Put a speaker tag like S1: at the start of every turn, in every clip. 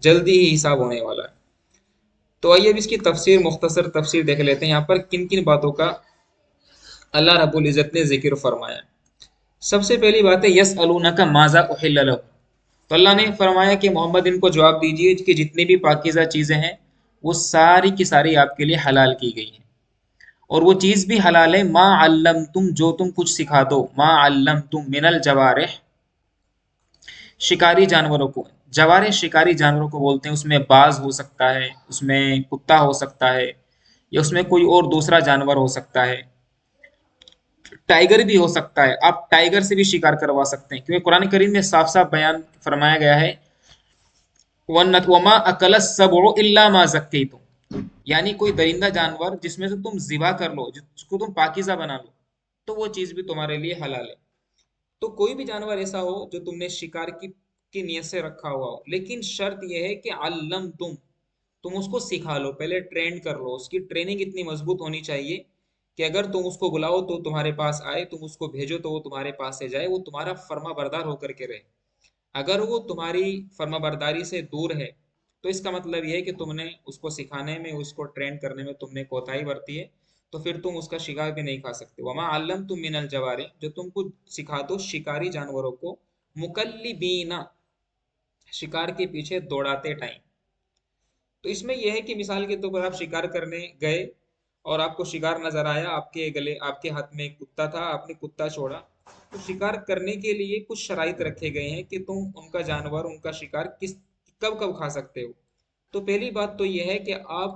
S1: جلدی ہی حساب ہونے والا ہے۔ تو آئیے اب اس کی تفسیر، مختصر تفسیر دیکھ لیتے ہیں، یہاں پر کن کن باتوں کا اللہ رب العزت نے ذکر فرمایا ہے۔ سب سے پہلی بات ہے یسألونک ماذا احل لہم، تو اللہ نے فرمایا کہ محمد ان کو جواب دیجیے کہ جتنی بھی پاکیزہ چیزیں ہیں وہ ساری کی ساری آپ کے لیے حلال کی گئی ہیں، اور وہ چیز بھی حلال ہے ما علمتم، جو تم کچھ سکھا دو، ما علمتم من الجوارح، شکاری جانوروں کو۔ جوارح شکاری جانوروں کو بولتے ہیں، اس میں باز ہو سکتا ہے، اس میں کتا ہو سکتا ہے، یا اس میں کوئی اور دوسرا جانور ہو سکتا ہے، ٹائیگر بھی ہو سکتا ہے، آپ ٹائیگر سے بھی شکار کروا سکتے ہیں، کیونکہ قرآن کریم میں صاف صاف بیان فرمایا گیا ہے وَمَا أَكَلَ السَّبُعُ إِلَّا مَا زَكَّيْتُمْ، یعنی کوئی درندہ جانور جس میں سے تم ذبح کر لو، جس کو تم پاکیزہ بنا لو، تو وہ چیز بھی تمہارے لیے حلال ہے۔ تو کوئی بھی جانور ایسا ہو جو تم نے شکار کی نیت سے رکھا ہوا ہو، لیکن شرط یہ ہے کہ علم تم اس کو سکھا لو، پہلے ٹرینڈ کر لو، اس کی ٹریننگ اتنی مضبوط ہونی چاہیے کہ اگر تم اس کو بلاؤ تو تمہارے پاس آئے، تم اس کو بھیجو تو وہ تمہارے پاس سے جائے، وہ تمہارا فرما بردار ہو کر کے رہے۔ اگر وہ تمہاری فرما برداری سے دور ہے تو اس کا مطلب یہ ہے کہ تم نے اس کو سکھانے میں، اس کو ٹرین کرنے میں تم نے کوتاہی برتی ہے، تو پھر تم اس کا شکار بھی نہیں کھا سکتے۔ وما علمتم من الجوارح، جو تم کو سکھا دو شکاری جانوروں کو، مکلبین، شکار کے پیچھے دوڑاتے ٹائم۔ تو اس میں یہ ہے کہ مثال کے طور پر آپ شکار کرنے گئے اور آپ کو شکار نظر آیا، آپ کے گلے، آپ کے ہاتھ میں ایک کتا تھا، آپ نے کتا چھوڑا، تو شکار کرنے کے لیے کچھ شرائط رکھے گئے ہیں کہ تم ان کا جانور، ان کا شکار کب کب کھا سکتے ہو۔ تو پہلی بات تو یہ ہے کہ آپ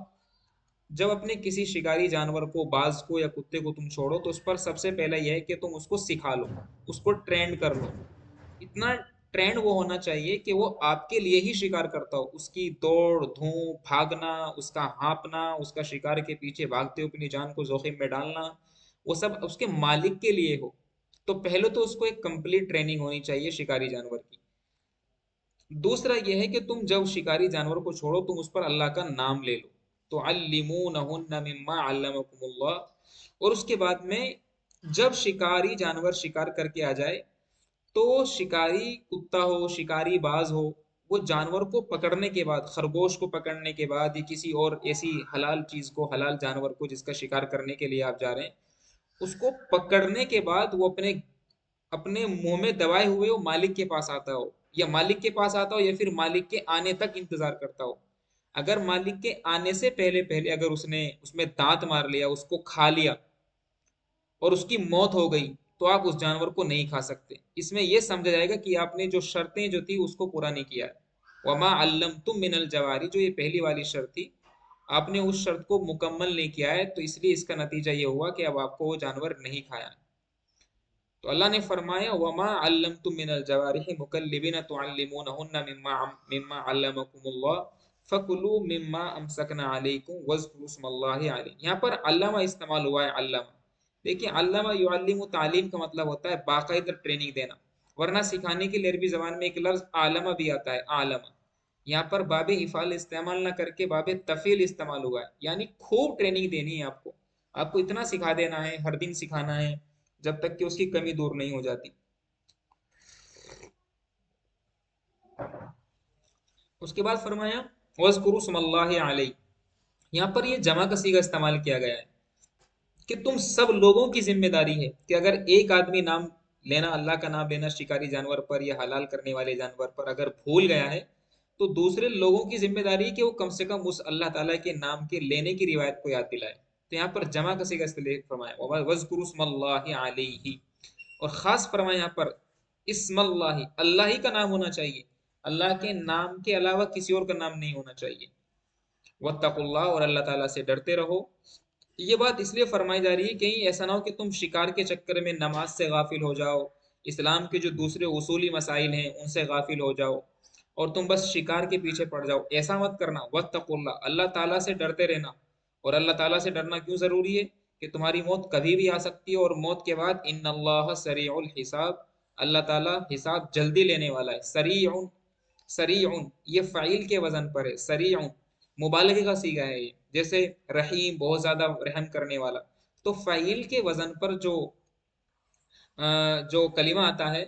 S1: جب اپنے کسی شکاری جانور کو، باز کو یا کتے کو تم چھوڑو، تو اس پر سب سے پہلا یہ ہے کہ تم اس کو سکھا لو، اس کو ٹرینڈ کر لو۔ اتنا ٹرینڈ وہ ہونا چاہیے کہ وہ آپ کے لیے ہی شکار کرتا ہو، اس کی دوڑ دھوپ، بھاگنا، اس کا ہانپنا، اس کا شکار کے پیچھے بھاگتے ہوئے اپنی جان کو جوخم میں ڈالنا، وہ سب اس کے مالک کے لیے ہو۔ تو پہلے تو اس کو ایک کمپلیٹ ٹریننگ ہونی چاہیے شکاری جانور کی۔ دوسرا یہ ہے کہ تم جب شکاری جانور کو چھوڑو، تم اس پر اللہ کا نام لے لو، تو علمونہن مما علمکم اللہ، اور اس کے بعد میں جب شکاری جانور شکار کر کے آ جائے، تو شکاری کتا ہو، شکاری باز ہو، وہ جانور کو پکڑنے کے بعد، خرگوش کو پکڑنے کے بعد یا کسی اور ایسی حلال چیز کو، حلال جانور کو جس کا شکار کرنے کے لیے آپ جا رہے ہیں، اس کو پکڑنے کے بعد وہ اپنے اپنے منہ میں دبائے ہوئے وہ مالک کے پاس آتا ہو، یا مالک کے پاس آتا ہو یا پھر مالک کے آنے تک انتظار کرتا ہو۔ اگر مالک کے آنے سے پہلے پہلے اگر اس نے اس میں دانت مار لیا، اس کو کھا لیا اور اس کی موت ہو گئی، تو آپ اس جانور کو نہیں کھا سکتے۔ اس میں یہ سمجھا جائے گا کہ آپ نے جو شرطیں جو تھی اس کو پورا نہیں کیا ہے۔ وما علمتم من الجواری، جو یہ پہلی والی شرط تھی، آپ نے اس شرط کو مکمل نہیں کیا ہے، تو اس لیے اس کا نتیجہ یہ ہوا کہ اب آپ کو وہ جانور نہیں کھایا۔ تو اللہ نے فرمایا وما علمتم من الجوارح مکلبین تعلمونہن مما علمکم اللہ فکلوا مما امسکنا علیکم واذکروا اسم اللہ علیہ۔ یہاں پر علامہ استعمال ہوا ہے، علامہ۔ دیکھیں علامہ یعلم، تعلیم کا مطلب ہوتا ہے باقاعدہ ٹریننگ دینا، ورنہ سکھانے کے لیے عربی زبان میں ایک لفظ عالمہ بھی آتا ہے، عالمہ۔ یہاں پر باب افعال استعمال نہ کر کے باب تفعیل استعمال ہوا ہے، یعنی خوب ٹریننگ دینی ہے آپ کو، آپ کو اتنا سکھا دینا ہے، ہر دن سکھانا ہے جب تک کہ اس کی کمی دور نہیں ہو جاتی۔ اس کے بعد فرمایا وَاذْكُرُوا اسْمَ اللَّهِ عَلَيْهِ، یہاں پر یہ جمع کا صیغہ استعمال کیا گیا ہے کہ تم سب لوگوں کی ذمہ داری ہے کہ اگر ایک آدمی نام لینا، اللہ کا نام لینا شکاری جانور پر یا حلال کرنے والے جانور پر اگر بھول گیا ہے، تو دوسرے لوگوں کی ذمہ داری ہے کہ وہ کم سے کم اس اللہ تعالیٰ کے نام کے لینے کی روایت کو یاد دلائے۔ تو یہاں پر جمع کا صیغہ استعمال فرمایا وَاذْكُرُوا اسْمَ اللَّهِ عَلَيْهِ، اور خاص فرمایا یہاں پر اسم اللہ، اللہ ہی کا نام ہونا چاہیے، اللہ کے نام کے علاوہ کسی اور کا نام نہیں ہونا چاہیے۔ واتقوا اللہ، اور اللہ تعالیٰ سے ڈرتے رہو۔ یہ بات اس لیے فرمائی جا رہی ہے کہیں ایسا نہ ہو کہ تم شکار کے چکر میں نماز سے غافل ہو جاؤ، اسلام کے جو دوسرے اصولی مسائل ہیں ان سے غافل ہو جاؤ اور تم بس شکار کے پیچھے پڑ جاؤ، ایسا مت کرنا۔ واتقوا اللہ، اللہ تعالیٰ سے ڈرتے رہنا۔ اور اللہ تعالیٰ سے ڈرنا کیوں ضروری ہے؟ کہ تمہاری موت کبھی بھی آ سکتی ہے، اور موت کے بعد ان اللہ سریع الحساب، اللہ تعالیٰ حساب جلدی لینے والا ہے۔ سریع، سریع یہ فعیل کے وزن پر ہے، سریع مبالغے کا صیغہ ہے یہ، جیسے رحیم بہت زیادہ رحم کرنے والا، تو فعیل کے وزن پر جو کلمہ آتا ہے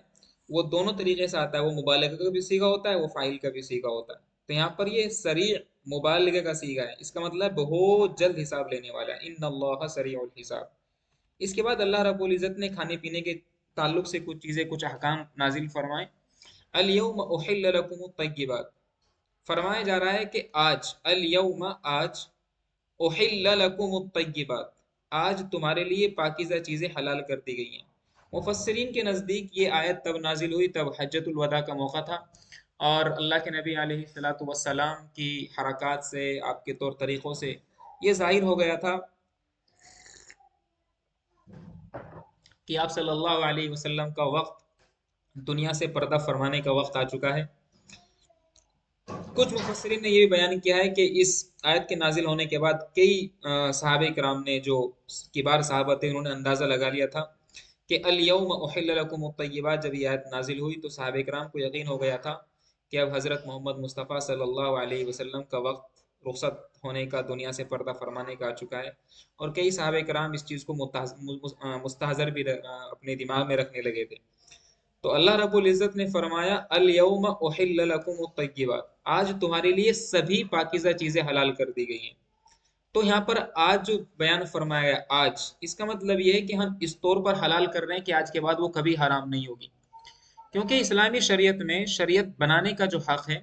S1: وہ دونوں طریقے سے آتا ہے، وہ مبالغے کا بھی صیغہ ہوتا ہے، وہ فاعل کا بھی صیغہ ہوتا ہے۔ تو یہاں پر یہ سریع مبالغہ کا صیغہ ہے، اس کا مطلب بہت جلد حساب لینے والا ہے، ان اللہ سریع الحساب۔ اس کے بعد اللہ رب العزت نے کھانے پینے کے تعلق سے کچھ چیزیں، کچھ احکام نازل فرمائے۔ الیوم احل لکم الطیبات، فرمایا جا رہا ہے کہ آج، الیوم آج، احل لکم الطیبات، آج تمہارے لیے پاکیزہ چیزیں حلال کر دی گئی ہیں۔ مفسرین کے نزدیک یہ آیت تب نازل ہوئی تب حجۃ الوداع کا موقع تھا، اور اللہ کے نبی علیہ الصلاۃ والسلام کی حرکات سے، آپ کے طور طریقوں سے یہ ظاہر ہو گیا تھا کہ آپ صلی اللہ علیہ وسلم کا وقت، دنیا سے پردہ فرمانے کا وقت آ چکا ہے۔ کچھ مفسرین نے یہ بھی بیان کیا ہے کہ اس آیت کے نازل ہونے کے بعد کئی صحابہ کرام نے، جو کبار صحابہ تھے، انہوں نے اندازہ لگا لیا تھا کہ الیوم احل لکم الطیبات، جب یہ آیت نازل ہوئی تو صحابہ کرام کو یقین ہو گیا تھا کہ اب حضرت محمد مصطفیٰ صلی اللہ علیہ وسلم کا وقت رخصت ہونے کا، دنیا سے پردہ فرمانے کا آ چکا ہے، اور کئی صحابہ کرام اس چیز کو مستحضر بھی اپنے دماغ میں رکھنے لگے تھے۔ تو اللہ رب العزت نے فرمایا الیوم احل لکم الطیبات، آج تمہارے لیے سبھی پاکیزہ چیزیں حلال کر دی گئی ہیں۔ تو یہاں پر آج جو بیان فرمایا گیا آج، اس کا مطلب یہ ہے کہ ہم اس طور پر حلال کر رہے ہیں کہ آج کے بعد وہ کبھی حرام نہیں ہوگی، کیونکہ اسلامی شریعت میں شریعت بنانے کا جو حق ہے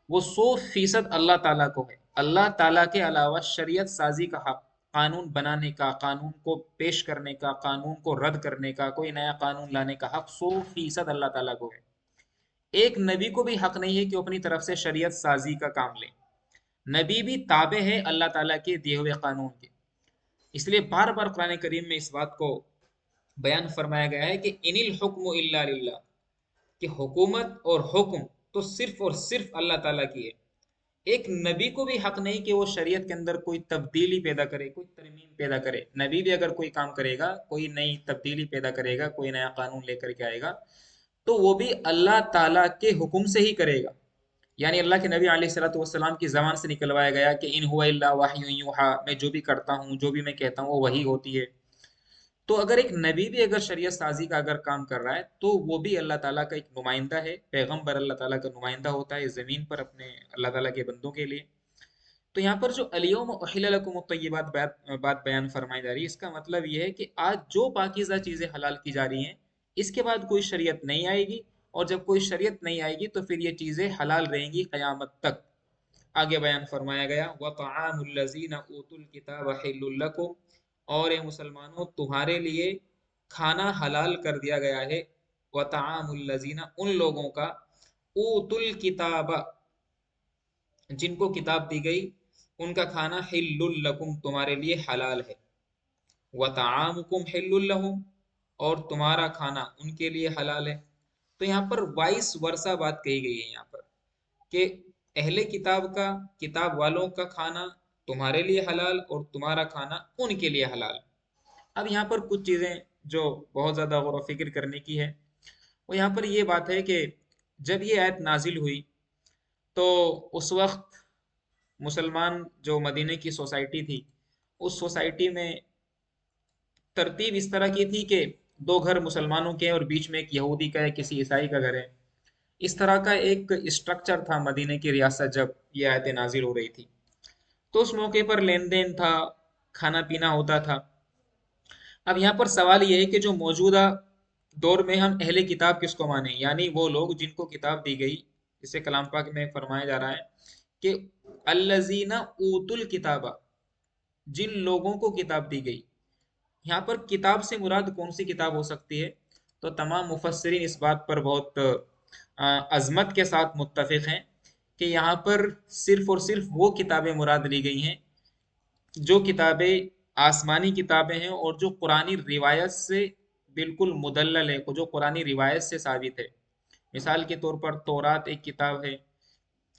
S1: وہ 100% اللہ تعالیٰ کو ہے۔ اللہ تعالیٰ کے علاوہ شریعت سازی کا حق، قانون بنانے کا، قانون کو پیش کرنے کا، قانون کو رد کرنے کا، کوئی نیا قانون لانے کا حق 100% اللہ تعالیٰ کو ہے۔ ایک نبی کو بھی حق نہیں ہے کہ وہ اپنی طرف سے شریعت سازی کا کام لے، نبی بھی تابع ہے اللہ تعالیٰ کے دیے ہوئے قانون کے۔ اس لیے بار بار قرآن کریم میں اس بات کو بیان فرمایا گیا ہے کہ ان الحکم الا للہ، کہ حکومت اور حکم تو صرف اور صرف اللہ تعالیٰ کی ہے۔ ایک نبی کو بھی حق نہیں کہ وہ شریعت کے اندر کوئی تبدیلی پیدا کرے، کوئی ترمیم پیدا کرے۔ نبی بھی اگر کوئی کام کرے گا، کوئی نئی تبدیلی پیدا کرے گا، کوئی نیا قانون لے کر کے آئے گا، تو وہ بھی اللہ تعالیٰ کے حکم سے ہی کرے گا۔ یعنی اللہ کے نبی علیہ الصلوۃ والسلام کی زبان سے نکلوایا گیا کہ ان هو الا وحی یوحی، میں جو بھی کرتا ہوں، جو بھی میں کہتا ہوں، وہ وحی ہوتی ہے۔ تو اگر ایک نبی بھی اگر شریعت سازی کا اگر کام کر رہا ہے تو وہ بھی اللہ تعالیٰ کا ایک نمائندہ ہے، پیغمبر اللہ تعالیٰ کا نمائندہ ہوتا ہے زمین پر اپنے اللہ تعالیٰ کے بندوں کے لیے۔ تو یہاں پر جو الیوم احل لکم الطیبات بات بیان فرمائی جا رہی ہے، اس کا مطلب یہ ہے کہ آج جو پاکیزہ چیزیں حلال کی جا رہی ہیں، اس کے بعد کوئی شریعت نہیں آئے گی، اور جب کوئی شریعت نہیں آئے گی تو پھر یہ چیزیں حلال رہیں گی قیامت تک۔ آگے بیان فرمایا گیا وَطَعَامُ الَّذِينَ أُوتُوا الْكِتَابَ حِلٌّ لَكُمْ، اور اے مسلمانوں تمہارے لیے کھانا حلال کر دیا گیا ہے، وَطَعَامُ الَّذِينَ، ان لوگوں کا، أُوتُوا الْكِتَابَ، جن کو کتاب دی گئی، ان کا کھانا حِلٌّ لَكُمْ، تمہارے لیے حلال ہے، وَطَعَامُكُمْ حِلٌّ لَهُمْ، اور تمہارا کھانا ان کے لیے حلال ہے۔ تو یہاں پر وائس ورثہ بات کہی گئی ہے یہاں پر، کہ اہل کتاب کا، کتاب والوں کا کھانا تمہارے لیے حلال، اور تمہارا کھانا ان کے لیے حلال۔ اب یہاں پر کچھ چیزیں جو بہت زیادہ غور و فکر کرنے کی ہے، وہ یہاں پر یہ بات ہے کہ جب یہ آیت نازل ہوئی تو اس وقت مسلمان جو مدینے کی سوسائٹی تھی، اس سوسائٹی میں ترتیب اس طرح کی تھی کہ دو گھر مسلمانوں کے اور بیچ میں ایک یہودی کا ہے، کسی عیسائی کا گھر ہے۔ اس طرح کا ایک اسٹرکچر تھا مدینے کی ریاست جب یہ آیت نازل ہو رہی تھی۔ تو اس موقع پر لین دین تھا، کھانا پینا ہوتا تھا۔ اب یہاں پر سوال یہ ہے کہ جو موجودہ دور میں ہم اہل کتاب کس کو مانیں، یعنی وہ لوگ جن کو کتاب دی گئی، جسے کلام پاک میں فرمایا جا رہا ہے کہ الذین اوتوا الکتاب، جن لوگوں کو کتاب دی گئی۔ یہاں پر کتاب سے مراد کون سی کتاب ہو سکتی ہے؟ تو تمام مفسرین اس بات پر بہت عظمت کے ساتھ متفق ہیں کہ یہاں پر صرف اور صرف وہ کتابیں مراد لی گئی ہیں جو کتابیں آسمانی کتابیں ہیں، اور جو قرآنی روایت سے بالکل مدلل ہے، جو قرآنی روایت سے ثابت ہے۔ مثال کے طور پر تورات ایک کتاب ہے،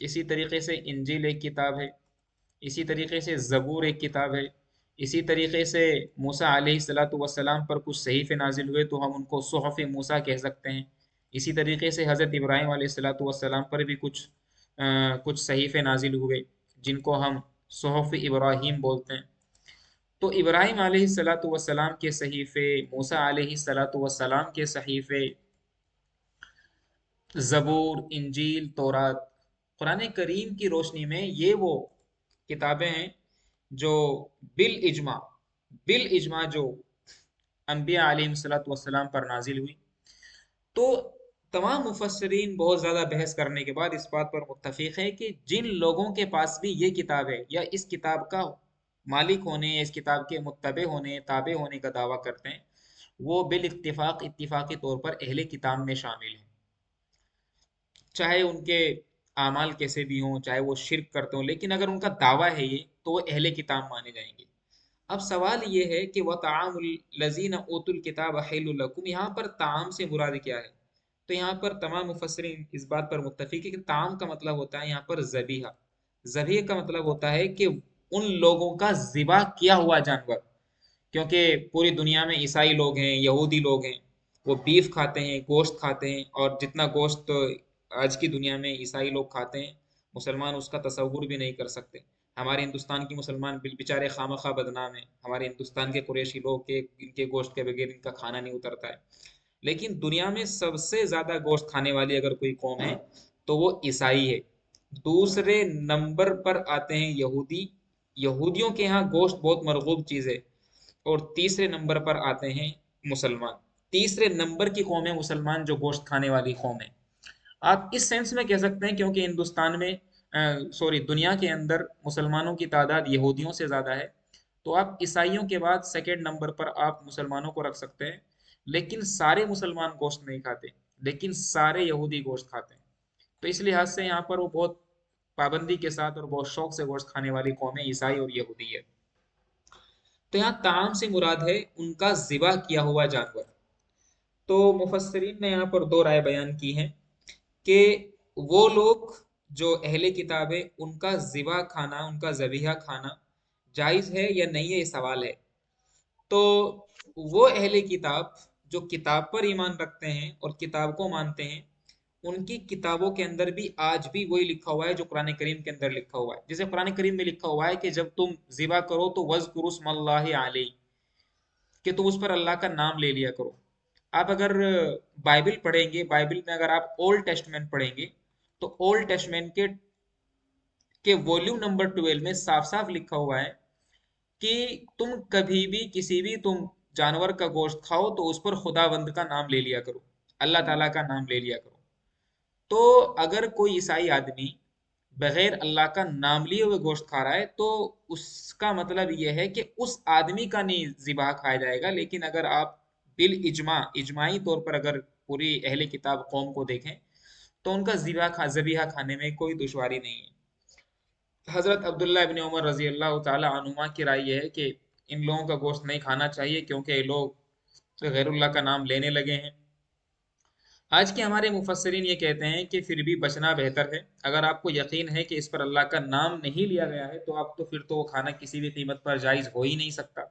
S1: اسی طریقے سے انجیل ایک کتاب ہے، اسی طریقے سے زبور ایک کتاب ہے، اسی طریقے سے موسیٰ علیہ الصلاۃ والسلام پر کچھ صحیفے نازل ہوئے تو ہم ان کو صحف موسیٰ کہہ سکتے ہیں۔ اسی طریقے سے حضرت ابراہیم علیہ الصلاۃ والسلام پر بھی کچھ صحیفے نازل ہوئے جن کو ہم صحف ابراہیم بولتے ہیں۔ تو ابراہیم علیہ الصلاۃ والسلام کے صحیفے، موسیٰ علیہ الصلاۃ والسلام کے صحیفے، زبور، انجیل، تورات، قرآن کریم کی روشنی میں یہ وہ کتابیں ہیں جو بالاجماع بالاجماع جو انبیاء علیہ الصلوۃ والسلام پر نازل ہوئی. تو تمام مفسرین بہت زیادہ بحث کرنے کے بعد اس بات پر متفق ہے کہ جن لوگوں کے پاس بھی یہ کتاب ہے یا اس کتاب کا مالک ہونے یا اس کتاب کے متبع ہونے تابع ہونے کا دعویٰ کرتے ہیں وہ بالاتفاق اتفاقی طور پر اہل کتاب میں شامل ہیں، چاہے ان کے اعمال کیسے بھی ہوں، چاہے وہ شرک کرتے ہوں، لیکن اگر ان کا دعویٰ ہے یہ تو وہ اہل کتاب مانے جائیں گے. اب سوال یہ ہے کہ وَطَعَامُ الَّذِينَ أُوتُوا الْكِتَابَ حِلٌّ لَكُمْ، یہاں پر طعام سے مراد کیا ہے؟ تو یہاں پر تمام مفسرین اس بات پر متفق ہے کہ طعام کا مطلب ہوتا ہے یہاں پر ذبیحہ. ذبیحہ کا مطلب ہوتا ہے کہ ان لوگوں کا ذبح کیا ہوا جانور، کیونکہ پوری دنیا میں عیسائی لوگ ہیں، یہودی لوگ ہیں، وہ بیف کھاتے ہیں، گوشت کھاتے ہیں، اور جتنا گوشت آج کی دنیا میں عیسائی لوگ کھاتے ہیں مسلمان اس کا تصور بھی نہیں کر سکتے. ہمارے ہندوستان کی مسلمان بیچارے خامخواہ بدنام ہیں، ہمارے ہندوستان کے قریشی لوگ کے ان کے گوشت کے بغیر ان کا کھانا نہیں اترتا ہے. لیکن دنیا میں سب سے زیادہ گوشت کھانے والی اگر کوئی قوم ہے تو وہ عیسائی ہے. دوسرے نمبر پر آتے ہیں یہودی، یہودیوں کے ہاں گوشت بہت مرغوب چیز ہے. اور تیسرے نمبر پر آتے ہیں مسلمان. تیسرے نمبر کی قوم ہے مسلمان جو گوشت کھانے والی قوم ہے. آپ اس سینس میں کہہ سکتے ہیں کیونکہ ہندوستان میں سوری دنیا کے اندر مسلمانوں کی تعداد یہودیوں سے زیادہ ہے، تو آپ عیسائیوں کے بعد سیکنڈ نمبر پر آپ مسلمانوں کو رکھ سکتے ہیں. لیکن سارے مسلمان گوشت نہیں کھاتے، لیکن سارے یہودی گوشت کھاتے ہیں. تو اس لحاظ سے یہاں پر وہ بہت پابندی کے ساتھ اور بہت شوق سے گوشت کھانے والی قومیں عیسائی اور یہودی ہے. تو یہاں طعام سے مراد ہے ان کا ذبح کیا ہوا جانور. تو مفسرین نے یہاں پر دو رائے بیان کی ہیں کہ وہ لوگ جو اہل کتاب ہے ان کا ذبح کھانا، ان کا ذبیحہ کھانا جائز ہے یا نہیں ہے، یہ سوال ہے. تو وہ اہل کتاب جو کتاب پر ایمان رکھتے ہیں اور کتاب کو مانتے ہیں، ان کی کتابوں کے اندر بھی آج بھی وہی لکھا ہوا ہے جو قرآن کریم کے اندر لکھا ہوا ہے. جیسے قرآن کریم میں لکھا ہوا ہے کہ جب تم ذبح کرو تو وَاذْكُرُوا اسْمَ اللَّهِ عَلَيْهِ، کہ تم اس پر اللہ کا نام لے لیا کرو. آپ اگر بائبل پڑھیں گے، بائبل میں اگر آپ اولڈ ٹیسٹمنٹ پڑھیں گے تو اولڈ ٹیسٹمنٹ کے ولیوم نمبر 12 میں صاف صاف لکھا ہوا ہے کہ تم کبھی بھی کسی بھی تم جانور کا گوشت کھاؤ تو اس پر خدا بند کا نام لے لیا کرو، اللہ تعالیٰ کا نام لے لیا کرو. تو اگر کوئی عیسائی آدمی بغیر اللہ کا نام لیے ہوئے گوشت کھا رہا ہے تو اس کا مطلب یہ ہے کہ اس آدمی کا نہیں ذبح کھایا جائے گا. لیکن اگر آپ بالاجماع اجماعی طور پر اگر پوری اہل کتاب قوم کو دیکھیں تو ان کا ذبیحہ کھانے میں کوئی دشواری نہیں ہے. حضرت عبداللہ ابن عمر رضی اللہ تعالی عنہما کی رائے یہ ہے کہ ان لوگوں کا گوشت نہیں کھانا چاہیے کیونکہ یہ لوگ غیر اللہ کا نام لینے لگے ہیں. آج کے ہمارے مفسرین یہ کہتے ہیں کہ پھر بھی بچنا بہتر ہے. اگر آپ کو یقین ہے کہ اس پر اللہ کا نام نہیں لیا گیا ہے تو آپ تو پھر تو وہ کھانا کسی بھی قیمت پر جائز ہو ہی نہیں سکتا.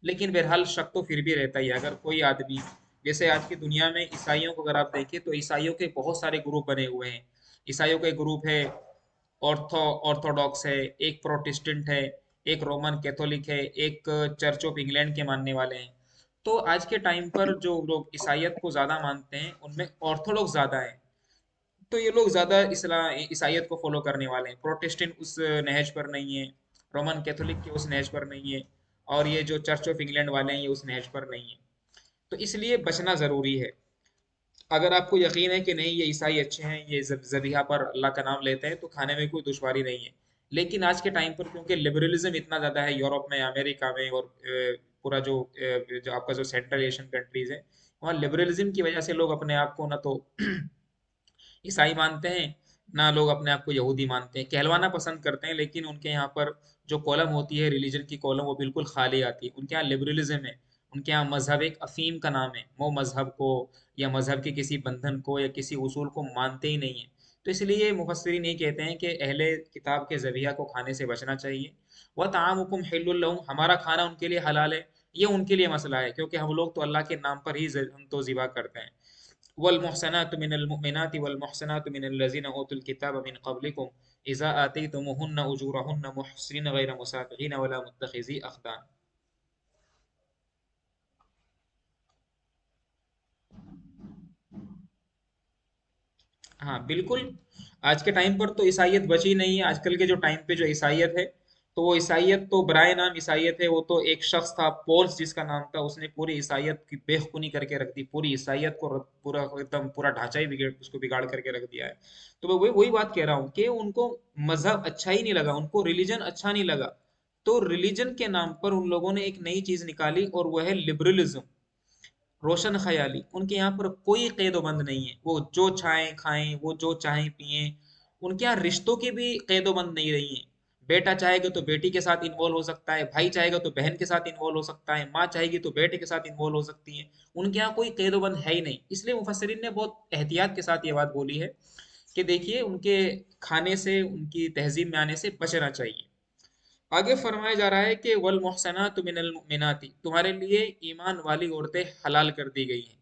S1: لیکن بہرحال شک تو پھر بھی رہتا ہی ہے. اگر کوئی آدمی جیسے آج کی دنیا میں عیسائیوں کو اگر آپ دیکھیں تو عیسائیوں کے بہت سارے گروپ بنے ہوئے ہیں. عیسائیوں کا ایک گروپ ہے آرتھوڈاکس ہے، ایک پروٹسٹنٹ ہے، ایک رومن کیتھولک ہے، ایک چرچ آف انگلینڈ کے ماننے والے ہیں. تو آج کے ٹائم پر جو لوگ عیسائیت کو زیادہ مانتے ہیں ان میں آرتھوڈاکس زیادہ ہیں. تو یہ لوگ زیادہ عیسائیت کو فالو کرنے والے ہیں. پروٹسٹنٹ اس نہج پر نہیں ہے، رومن کیتھولک کے اس نہج پر نہیں ہے، اور یہ جو چرچ آف انگلینڈ والے ہیں یہ اس نہج پر نہیں ہے. تو اس لیے بچنا ضروری ہے. اگر آپ کو یقین ہے کہ نہیں یہ عیسائی اچھے ہیں، یہ ذبیحہ پر اللہ کا نام لیتے ہیں، تو کھانے میں کوئی دشواری نہیں ہے. لیکن آج کے ٹائم پر کیونکہ لبرلزم اتنا زیادہ ہے یورپ میں، امریکہ میں، اور پورا جو آپ کا جو سینٹرل ایشین کنٹریز ہے وہاں لبرلزم کی وجہ سے لوگ اپنے آپ کو نہ تو عیسائی مانتے ہیں، نہ لوگ اپنے آپ کو یہودی مانتے ہیں. کہلوانا پسند کرتے ہیں لیکن ان کے یہاں پر جو کالم ہوتی ہے ریلیجن کی کالم وہ بالکل خالی آتی ہے. ان کے یہاں لبرلزم ہے، ان کے یہاں مذہب ایک افیم کا نام ہے. وہ مذہب کو یا مذہب کے کسی بندھن کو یا کسی اصول کو مانتے ہی نہیں ہیں. تو اس لیے مفسرین یہ کہتے ہیں کہ اہل کتاب کے ذبیحہ کو کھانے سے بچنا چاہیے. وَطَعَامُكُمْ حِلٌّ لَّهُمْ، ہمارا کھانا ان کے لیے حلال ہے. یہ ان کے لیے مسئلہ ہے کیونکہ ہم لوگ تو اللہ کے نام پر ہی ہم تو ذبح کرتے ہیں. والمحصنات من المؤمنات والمحصنات من الذين اوتوا الكتاب من قبلكم اذا اتيتموهن اجورهن محصنين غير مسافحين ولا متخذي اخدان. ہاں بالکل. آج کے ٹائم پر تو عیسائیت بچی نہیں ہے، آج کل کے جو ٹائم پہ جو عیسائیت ہے، تو وہ عیسائیت تو برائے نام عیسائیت ہے، وہ تو ایک شخص تھا پولس جس کا نام تھا، اس نے پوری عیسائیت کی بے خونی کر کے رکھ دی، پوری عیسائیت کو پورا ایک دم پورا ڈھانچہ ہی بگڑ اس کو بگاڑ کر کے رکھ دیا ہے۔ تو میں وہی بات کہہ رہا ہوں کہ ان کو مذہب اچھا ہی نہیں لگا، ان کو ریلیجن اچھا نہیں لگا، تو ریلیجن کے نام پر ان لوگوں نے ایک نئی چیز نکالی اور وہ ہے لبرلزم، روشن خیالی۔ ان کے یہاں پر کوئی قید و بند نہیں ہے، وہ جو چاہیں کھائیں، وہ جو چاہیں پئیں۔ ان کے یہاں رشتوں کی بھی قید و بند نہیں رہی ہیں، بیٹا چاہے گا تو بیٹی کے ساتھ انوالو ہو سکتا ہے، بھائی چاہے گا تو بہن کے ساتھ انوالو ہو سکتا ہے، ماں چاہے گی تو بیٹے کے ساتھ انوالو ہو سکتی ہے۔ ان کے یہاں کوئی قید و بند ہے ہی نہیں، اس لیے مفسرین نے بہت احتیاط کے ساتھ یہ بات بولی ہے کہ دیکھیے ان کے کھانے سے، ان کی تہذیب میں آنے سے بچنا چاہیے۔ آگے فرمایا جا رہا ہے کہ والمحسنات من المؤمنات، تمہارے لیے ایمان والی عورتیں حلال کر دی گئی ہیں۔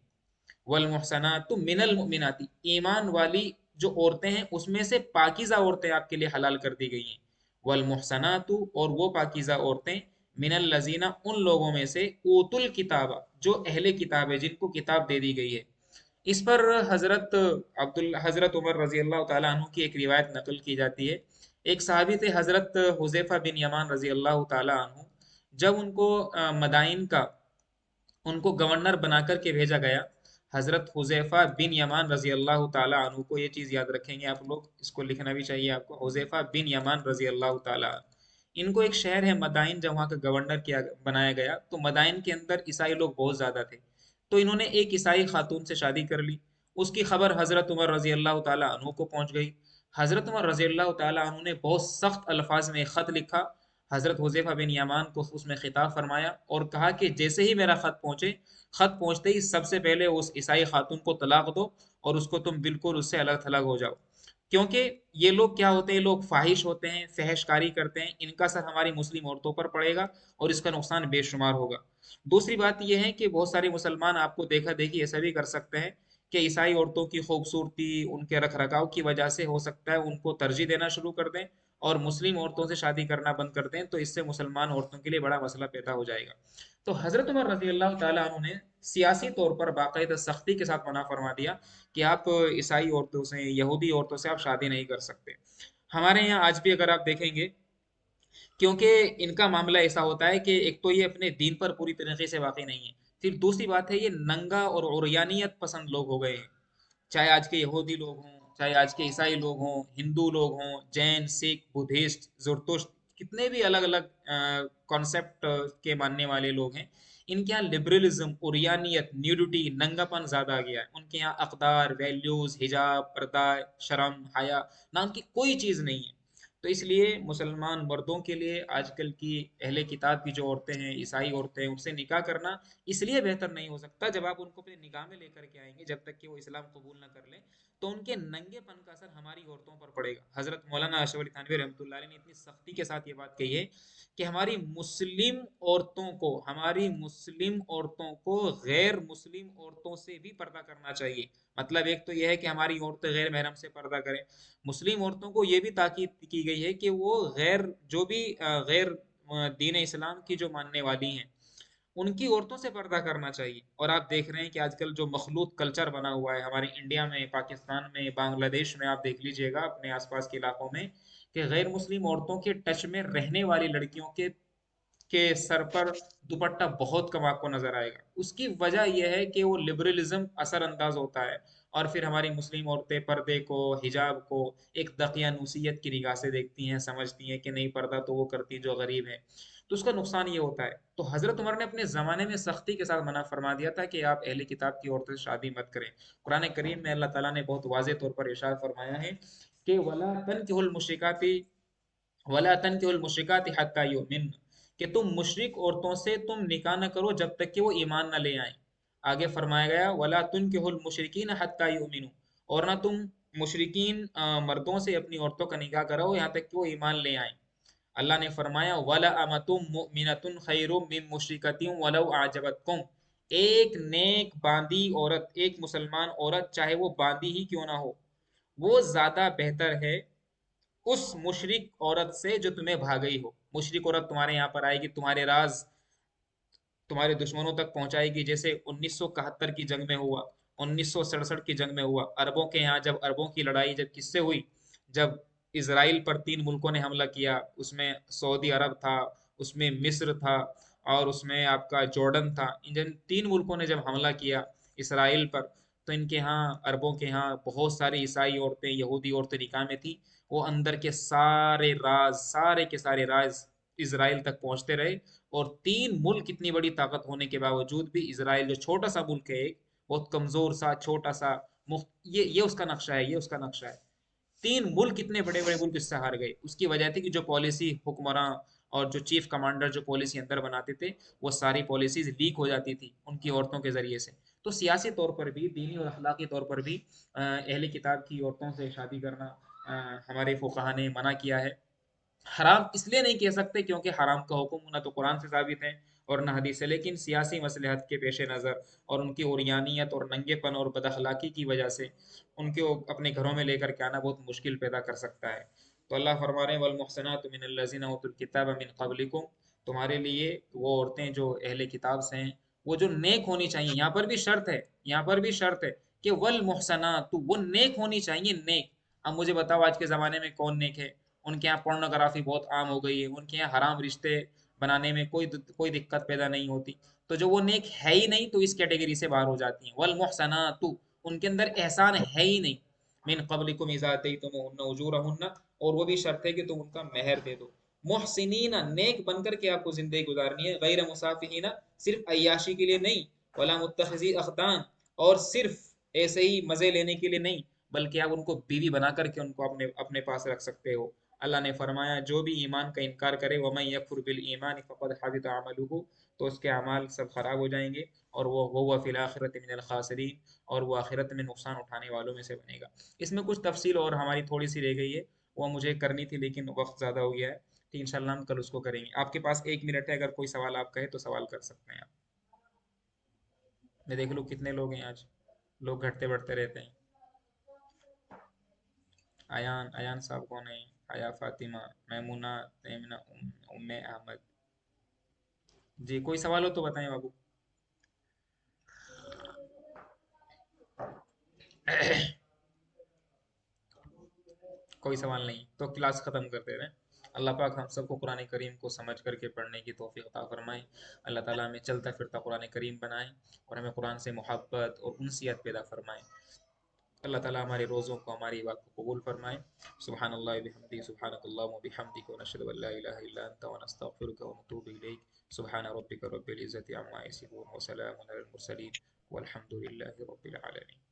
S1: والمحسنات من المؤمنات، ایمان والی جو عورتیں ہیں اس میں سے پاکیزہ عورتیں آپ کے لیے حلال کر دی گئی ہیں۔ والمحسنات، اور وہ پاکیزہ عورتیں، من الذین، ان لوگوں میں سے، اوت الکتاب، جو اہل کتاب ہے، جن کو کتاب دے دی گئی ہے۔ اس پر حضرت عمر رضی اللہ تعالیٰ عنہ کی ایک روایت نقل کی جاتی ہے۔ ایک صحابی تھے حضرت حذیفہ بن یمان رضی اللہ تعالیٰ عنہ، جب ان کو مدائن کا، ان کو گورنر بنا کر کے بھیجا گیا، حضرت حذیفہ بن یمان رضی اللہ تعالیٰ عنہ کو، یہ چیز یاد رکھیں گے آپ لوگ، اس کو لکھنا بھی چاہیے آپ کو، حذیفہ بن یمان رضی اللہ تعالیٰ عنہ، ان کو ایک شہر ہے مدائن، جب وہاں کا گورنر کیا بنایا گیا، تو مدائن کے اندر عیسائی لوگ بہت زیادہ تھے، تو انہوں نے ایک عیسائی خاتون سے شادی کر لی۔ اس کی خبر حضرت عمر رضی اللہ تعالیٰ عنہ کو پہنچ گئی۔ حضرت عمر رضی اللہ تعالیٰ عنہ نے بہت سخت الفاظ میں ایک خط لکھا، حضرت حذیفہ بن یمان کو اس میں خطاب فرمایا اور کہا کہ جیسے ہی میرا خط پہنچے، خط پہنچتے ہی سب سے پہلے اس عیسائی خاتون کو طلاق دو اور اس کو تم بالکل اس سے الگ تھلگ ہو جاؤ، کیونکہ یہ لوگ کیا ہوتے ہیں، یہ لوگ فاحش ہوتے ہیں، فحش کاری کرتے ہیں، ان کا اثر ہماری مسلم عورتوں پر پڑے گا اور اس کا نقصان بے شمار ہوگا۔ دوسری بات یہ ہے کہ بہت سارے مسلمان آپ کو دیکھا دیکھی ایسا بھی کر سکتے ہیں کہ عیسائی عورتوں کی خوبصورتی، ان کے رکھ رکھاؤ کی وجہ سے ہو سکتا ہے ان کو ترجیح دینا شروع کر دیں اور مسلم عورتوں سے شادی کرنا بند کر دیں، تو اس سے مسلمان عورتوں کے لیے بڑا مسئلہ پیدا ہو جائے گا۔ تو حضرت عمر رضی اللہ تعالیٰ عنہ نے سیاسی طور پر باقاعدہ سختی کے ساتھ منع فرما دیا کہ آپ عیسائی عورتوں سے، یہودی عورتوں سے آپ شادی نہیں کر سکتے۔ ہمارے یہاں آج بھی اگر آپ دیکھیں گے، کیونکہ ان کا معاملہ ایسا ہوتا ہے کہ ایک تو یہ اپنے دین پر پوری طریقے سے واقع نہیں ہے، پھر دوسری بات ہے یہ ننگا اور عریانیت پسند لوگ ہو گئے ہیں، چاہے آج کے یہودی لوگ ہوں، چاہے آج کے عیسائی لوگ ہوں، ہندو لوگ ہوں، جین، سکھ، بدھسٹ، زرتشت، کتنے بھی الگ الگ کانسیپٹ کے ماننے والے لوگ ہیں، ان کے یہاں لبرلزم، عریانیت، نیوڈیٹی، ننگا پن زیادہ آ گیا ہے۔ ان کے یہاں اقدار، ویلیوز، حجاب، پردہ، شرم، حیا نام کی کوئی چیز نہیں ہے۔ تو اس لیے مسلمان مردوں کے لیے آج کل کی اہل کتاب کی جو عورتیں ہیں، عیسائی عورتیں ہیں، ان سے نکاح کرنا اس لیے بہتر نہیں ہو سکتا، جب آپ ان کو اپنے نکاح میں لے کر کے آئیں گے، جب تک کہ وہ اسلام قبول نہ کر لیں، تو ان کے ننگے پن کا اثر ہماری عورتوں پر پڑے گا۔ حضرت مولانا اشرف علی تھانوی رحمۃ اللہ علیہ نے اتنی سختی کے ساتھ یہ بات کہی ہے کہ ہماری مسلم عورتوں کو غیر مسلم عورتوں سے بھی پردہ کرنا چاہیے۔ مطلب ایک تو یہ ہے کہ ہماری عورتیں غیر محرم سے پردہ کریں، مسلم عورتوں کو یہ بھی تاکید کی گئی ہے کہ وہ جو بھی غیر دین اسلام کی جو ماننے والی ہیں، ان کی عورتوں سے پردہ کرنا چاہیے۔ اور آپ دیکھ رہے ہیں کہ آج کل جو مخلوط کلچر بنا ہوا ہے ہمارے انڈیا میں، پاکستان میں، بنگلہ دیش میں، آپ دیکھ لیجئے گا اپنے آس پاس کے علاقوں میں، کہ غیر مسلم عورتوں کے ٹچ میں رہنے والی لڑکیوں کے سر پر دوپٹہ بہت کم آپ کو نظر آئے گا۔ اس کی وجہ یہ ہے کہ وہ لبرلزم اثر انداز ہوتا ہے اور پھر ہماری مسلم عورتیں پردے کو، حجاب کو ایک دقیانوسیت کی نگاہ سے دیکھتی ہیں، سمجھتی ہیں کہ نہیں، پردہ تو وہ کرتی جو غریب ہے، تو اس کا نقصان یہ ہوتا ہے۔ تو حضرت عمر نے اپنے زمانے میں سختی کے ساتھ منع فرما دیا تھا کہ آپ اہل کتاب کی عورتوں سے شادی مت کریں۔ قرآن کریم میں اللہ تعالیٰ نے بہت واضح طور پر ارشاد فرمایا ہے کہ وَلَا تَنكِحُوا الْمُشْرِكَاتِ وَلَا تَنكِحُوا الْمُشْرِكَاتِ حَتَّى يُؤْمِنَّ، کہ تم مشرک عورتوں سے تم نکاح نہ کرو جب تک کہ وہ ایمان نہ لے آئیں۔ آگے فرمایا گیا وَلَا تُنكِحُوا الْمُشْرِكِينَ حَتَّى يُؤْمِنُوا، اور نہ تم مشرکین مردوں سے اپنی عورتوں کا نکاح کراؤ یہاں تک کہ وہ ایمان لے آئیں۔ اللہ نے فرمایا وَلَأَمَةٌ مُؤْمِنَةٌ خَيْرٌ مِّن مُّشْرِكَةٍ وَلَوْ أَعْجَبَتْكُمْ، ایک نیک باندی عورت، ایک مسلمان عورت چاہے وہ باندی ہی کیوں نہ ہو، وہ زیادہ بہتر ہے اس مشرک عورت سے جو تمہیں بھاگ گئی ہو۔ مشرک عورت تمہارے یہاں پر آئے گی، تمہارے راز تمہارے دشمنوں تک پہنچائے گی، جیسے 1971 کی جنگ میں ہوا، 1967 کی جنگ میں ہوا، عربوں کے یہاں جب عربوں کی لڑائی جب کس سے ہوئی، جب اسرائیل پر 3 ملکوں نے حملہ کیا، اس میں سعودی عرب تھا، اس میں مصر تھا، اور اس میں آپ کا جارڈن تھا، ان جن 3 ملکوں نے جب حملہ کیا اسرائیل پر، تو ان کے ہاں، عربوں کے ہاں بہت ساری عیسائی عورتیں، یہودی عورتیں نکاح میں تھی، وہ اندر کے سارے راز، سارے کے سارے راز اسرائیل تک پہنچتے رہے، اور 3 ملک اتنی بڑی طاقت ہونے کے باوجود بھی اسرائیل جو چھوٹا سا ملک ہے، ایک بہت کمزور سا چھوٹا سا یہ اس کا نقشہ ہے، یہ اس کا نقشہ ہے، 3 ملک اتنے بڑے بڑے ملک اس سے ہار گئے، اس کی وجہ تھی کہ جو پالیسی حکمراں اور جو چیف کمانڈر جو پالیسی اندر بناتے تھے، وہ ساری پالیسیز لیک ہو جاتی تھی ان کی عورتوں کے ذریعے سے۔ تو سیاسی طور پر بھی، دینی اور اخلاقی طور پر بھی اہل کتاب کی عورتوں سے شادی کرنا ہمارے فقہا نے منع کیا ہے۔ حرام اس لیے نہیں کہہ سکتے کیونکہ حرام کا حکم نہ تو قرآن سے ثابت ہے اور نہ حدیث سے، لیکن سیاسی مصلحت کے پیش نظر اور ان کی عریانیت اور ننگے پن اور بد اخلاقی کی وجہ سے ان کو اپنے گھروں میں لے کر کے آنا بہت مشکل پیدا کر سکتا ہے۔ تو اللہ فرما رہے ہیں والمحصنات من الذین اوتوا الکتاب من قبلکم، تمہارے لیے وہ عورتیں جو اہل کتاب سے ہیں وہ جو نیک ہونی چاہیے، یہاں پر بھی شرط ہے، یہاں پر بھی شرط ہے کہ والمحصنات، وہ نیک ہونی چاہیے، نیک۔ اب مجھے بتاؤ آج کے زمانے میں کون نیک ہے؟ ان کے یہاں پورنوگرافی بہت عام ہو گئی ہے، ان کے یہاں حرام رشتے بنانے میں کوئی دقت پیدا نہیں ہوتی، تو جو وہ نیک ہے ہی نہیں تو اس کیٹیگری سے باہر ہو جاتی ہیں۔ والمحسنات، ان کے اندر احسان ہے ہی نہیں، من قبلکم اذا اتیتموہن اجورہن، اور وہ بھی شرط ہے کہ تم ان کا مہر دے دو۔ محسنین، نیک بن کر کے آپ کو زندگی گزارنی ہے، غیر مسافہین، صرف عیاشی کے لیے نہیں، ولا متخذی اخدان، اور صرف ایسے ہی مزے لینے کے لیے نہیں، بلکہ آپ ان کو بیوی بنا کر کے ان کو اپنے پاس رکھ سکتے ہو۔ اللہ نے فرمایا جو بھی ایمان کا انکار کرے وَمَن يَكْفُرْ بِالْإِيمَانِ فَقَدْ حَبِطَ عَمَلُهُ، تو اس کے اعمال سب خراب ہو جائیں گے، اور وہ فی الآخرۃ من الخاسرین، اور وہ آخرت میں نقصان اٹھانے والوں میں سے بنے گا۔ اس میں کچھ تفصیل اور ہماری تھوڑی سی رہ گئی ہے، وہ مجھے کرنی تھی لیکن وقت زیادہ ہو گیا ہے، تو انشاءاللہ ہم کل اس کو کریں گے۔ آپ کے پاس 1 منٹ ہے، اگر کوئی سوال آپ کہے تو سوال کر سکتے ہیں آپ۔ میں دیکھ لوں کتنے لوگ ہیں آج، لوگ گھٹتے بڑھتے رہتے ہیں۔ ایان صاحب کون ہیں؟ حیا فاطمہ، میمونہ، تیمنہ، ام احمد۔ جی کوئی سوال ہو تو بتائیں بابو۔ کوئی سوال نہیں تو کلاس ختم کر دے رہے ہیں۔ اللہ پاک ہم سب کو قرآن کریم کو سمجھ کر کے پڑھنے کی توفیق عطا فرمائے۔ اللہ تعالیٰ ہمیں چلتا پھرتا قرآن کریم بنائے، اور ہمیں قرآن سے محبت اور انسیت پیدا فرمائے۔ اللہ تعالیٰ ہمارے روزوں کو، ہماری بات کو قبول فرمائے۔ سبحان اللہ بحمدی، سبحانک اللہم وبحمدک، ونشہد ان لا الہ الا انت، ونستغفرک ونتوب الیک۔ سبحان ربک رب العزة عما یصفون، وسلام علی المرسلین، والحمد للہ رب العالمین۔